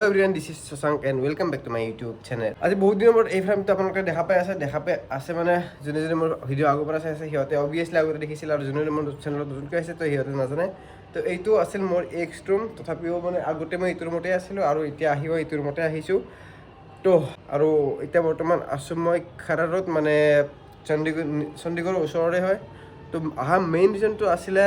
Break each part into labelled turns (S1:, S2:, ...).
S1: Everyone, this is Sasanka and welcome back to my YouTube channel. আজি বহুত দিনৰ মূৰত এই ফ্ৰেমটো আপোনালোকে দেখা পাই আছে মানে যোনে মোৰ ভিডিঅ' আগৰ পৰা চাই আছে সিহঁতে অবভিয়াছলি আগতে দেখিছিল আৰু যোনে মোৰ চেনেলত নতুনকৈ আছে তো সিহঁতে নাজানে তো এইটো আছিল মোৰ এক্স ৰুম তথাপিও মানে আগতে মই এইটো ৰুমতে আছিলোঁ আৰু এতিয়া আহিও এইটো ৰুমতে আহিছোঁ তো আৰু এতিয়া বৰ্তমান আছোঁ মই খাৰাৰত মানে চণ্ডীগড়ৰ ওচৰৰে হয় তো অহা মেইন ৰিজনটো আছিলে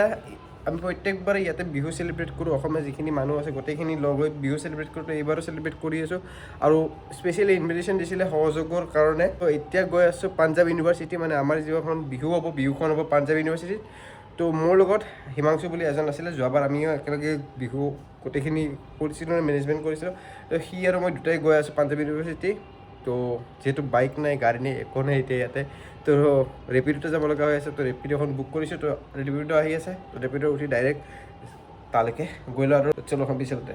S1: আমি প্ৰত্যেকবাৰে ইয়াতে বিহু চেলিব্ৰেট কৰোঁ অসমীয়া যিখিনি মানুহ আছে গোটেইখিনি লগ হৈ বিহু চেলিব্ৰেট কৰোঁ এইবাৰো চেলিব্ৰেট কৰি আছোঁ আৰু স্পেচিয়েলি ইনভিটেশ্যন দিছিলে সহযোগৰ কাৰণে তো এতিয়া গৈ আছোঁ পাঞ্জাৱ ইউনিভাৰ্চিটি মানে আমাৰ যিখন বিহু হ'ব বিহুখন হ'ব পাঞ্জাৱ ইউনিভাৰ্চিটিত তো মোৰ লগত হিমাংশু বুলি এজন আছিলে যোৱাবাৰ আমিও একেলগে বিহু গোটেইখিনি কৰিছিলোঁ মেনেজমেণ্ট কৰিছিলোঁ তো সি আৰু মই দুটাই গৈ আছোঁ পাঞ্জাৱ ইউনিভাৰ্চিটি তো যেহেতু বাইক নাই গাড়ী নাই একো নাই এতিয়া ইয়াতে তো ৰেপিডোতে যাব লগা হৈ আছে তো ৰেপিডোখন বুক কৰিছোঁ তো ৰেপিডো আহি আছে তো ৰেপিডো উঠি ডাইৰেক্ট তালৈকে গ'লোঁ আৰু চলো পিছতে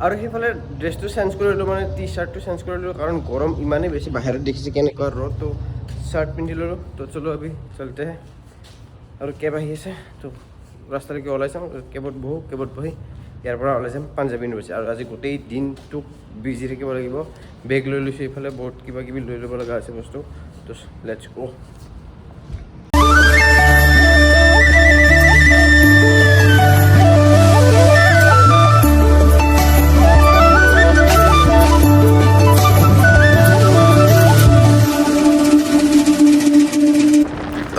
S1: আৰু সেইফালে ড্ৰেছটো চেঞ্জ কৰিলোঁ মানে টি চাৰ্টটো চেঞ্জ কৰিলোঁ কাৰণ গৰম ইমানেই বেছি বাহিৰত দেখিছে কেনেকুৱা ৰ'দ তো চাৰ্ট পিন্ধি ল'লোঁ তো চলো আমি চলতে আৰু কেব আহি আছে তো ৰাস্তালৈকে ওলাই যাওঁ কেবত বহি ইয়াৰ পৰা ওলাই যাম পাঞ্জাৱ ইউনিভাৰ্চিটি আৰু আজি গোটেই দিনটো বিজি থাকিব লাগিব বেগ লৈ লৈছোঁ এইফালে বহুত কিবা কিবি লৈ ল'ব লগা আছে বস্তু তো লেটছ গো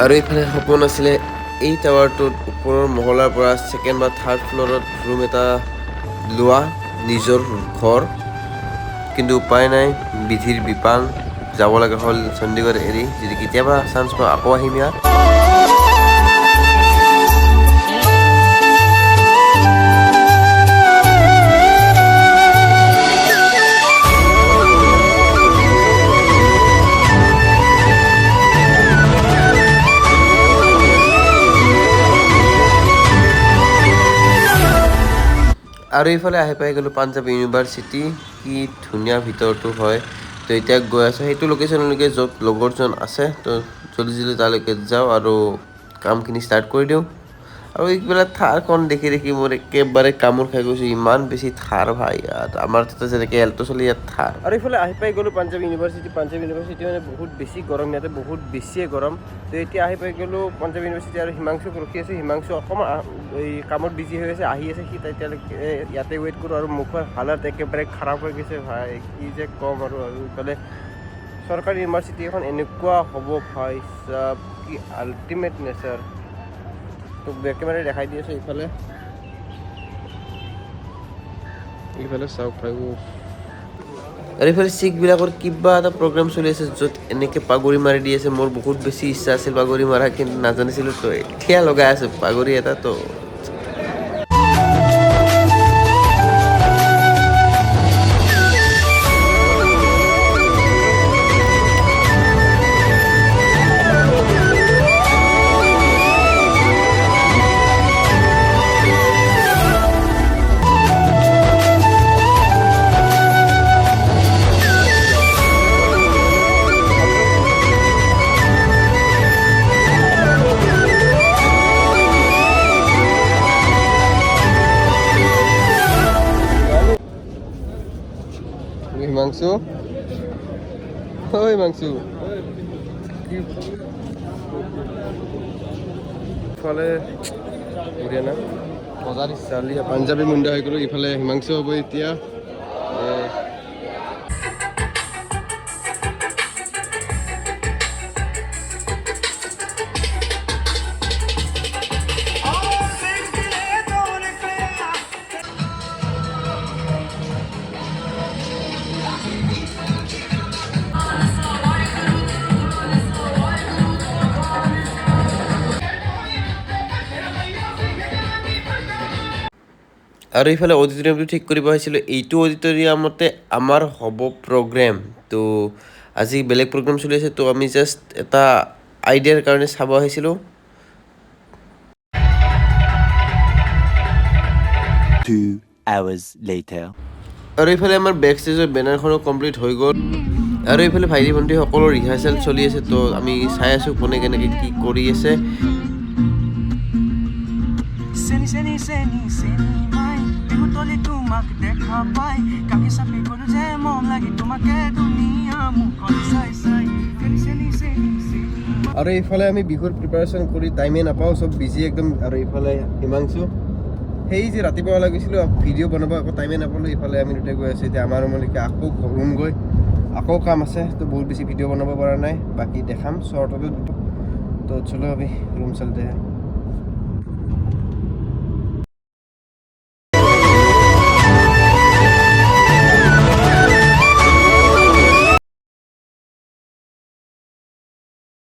S1: আৰু এইফালে সপোন আছিলে এই টাৱাৰটোত ওপৰৰ মহলাৰ পৰা ছেকেণ্ড বা থাৰ্ড ফ্ল'ৰত ৰুম এটা লোৱা নিজৰ ঘৰ কিন্তু উপায় নাই বিধিৰ বিপাং যাব লগা হ'ল চণ্ডীগড় এৰি যদি কেতিয়াবা চান্স পাওঁ আকৌ আহিম ইয়াত আৰু এইফালে আহি পাই গ'লোঁ পাঞ্জাৱ ইউনিভাৰ্চিটি কি ধুনীয়া ভিতৰটো হয় তো এতিয়া গৈ আছোঁ সেইটো লোকেশ্যনলৈকে য'ত লগৰজন আছে তো জলদি তালৈকে যাওঁ আৰু কামখিনি ষ্টাৰ্ট কৰি দিওঁ আৰু এইবিলাক থাৰখন দেখি মোৰ একেবাৰে কামোৰ খাই গৈছোঁ ইমান বেছি থাৰ ভাই ইয়াত আমাৰ তাতে যেনেকৈ এল্টো চলি ইয়াত থাৰ আৰু এইফালে আহি পাই গ'লোঁ পাঞ্জাৱ ইউনিভাৰ্চিটি মানে বহুত বেছি গৰম ইয়াতে বহুত বেছিয়ে গৰম তো এতিয়া আহি পাই গ'লোঁ পাঞ্জাৱ ইউনিভাৰ্চিটি আৰু হিমাংশুক ৰখি আছে হিমাংশু অকণমান এই কামত বিজি হৈ আছে আহি আছে সি তেতিয়ালৈকে ইয়াতে ৱেইট কৰোঁ আৰু মুখৰ হালত একেবাৰে খাৰাপ হৈ গৈছে ভাই কি যে ক'ম আৰু ইফালে চৰকাৰী ইউনিভাৰ্চিটি এখন এনেকুৱা হ'ব ভাই চব কি আল্টিমেট নেচাৰ তো একেবাৰে দেখাই দি আছোঁ এইফালে চাওক ভাই আৰু এইফালে শিখবিলাকৰ কিবা এটা প্ৰগ্ৰাম চলি আছে য'ত এনেকৈ পাগুৰি মাৰি দি আছে মোৰ বহুত বেছি ইচ্ছা আছিল পাগুৰি মাৰা কিন্তু নাজানিছিলোঁ তো এতিয়া লগাই আছে পাগুৰি এটা তো হিমাংশু হিমাংশু ইফালে বঢ়িয়া না বজাৰ চালি পাঞ্জাৱী মুণ্ডা হৈ গ'লোঁ ইফালে হিমাংশু হ'ব এতিয়া আৰু এইফালে অডিটৰিয়ামটো ঠিক কৰিব আহিছিলোঁ এইটো অডিটৰিয়ামতে আমাৰ হ'ব প্ৰগ্ৰেম তো আজি বেলেগ প্ৰগ্ৰেম চলি আছে তো আমি জাষ্ট এটা আইডিয়াৰ কাৰণে চাব আহিছিলোঁ
S2: 2 hours later
S1: আৰু এইফালে আমাৰ বেক ষ্টেজৰ বেনাৰখনো কমপ্লিট হৈ গ'ল আৰু এইফালে ভাইটি ভণ্টি সকলো ৰিহাৰ্চেল চলি আছে তো আমি চাই আছোঁ কোনে কেনেকৈ কি কৰি আছে
S3: গলি তোমাক দেখা পাই কাকি চাপি গলো যে মন লাগি তোমাকে দুনিয়া মুখত চাই চাই
S1: আৰু এইফালে আমি বিহুৰ প্ৰিপাৰেশ্যন কৰি টাইমে নাপাওঁ চব বিজি একদম আৰু এইফালে হিমাংশু সেই যে ৰাতিপুৱা ওলাই গৈছিলোঁ ভিডিঅ' বনাব আকৌ টাইমে নাপালোঁ এইফালে আমি দুটাই গৈ আছোঁ এতিয়া আমাৰ ৰুমলৈকে আকৌ ৰুম গৈ আকৌ কাম আছে তো বহুত বেছি ভিডিঅ' বনাব পৰা নাই বাকী দেখাম শ্বৰ্টতো তো চলো আমি ৰুম চলতে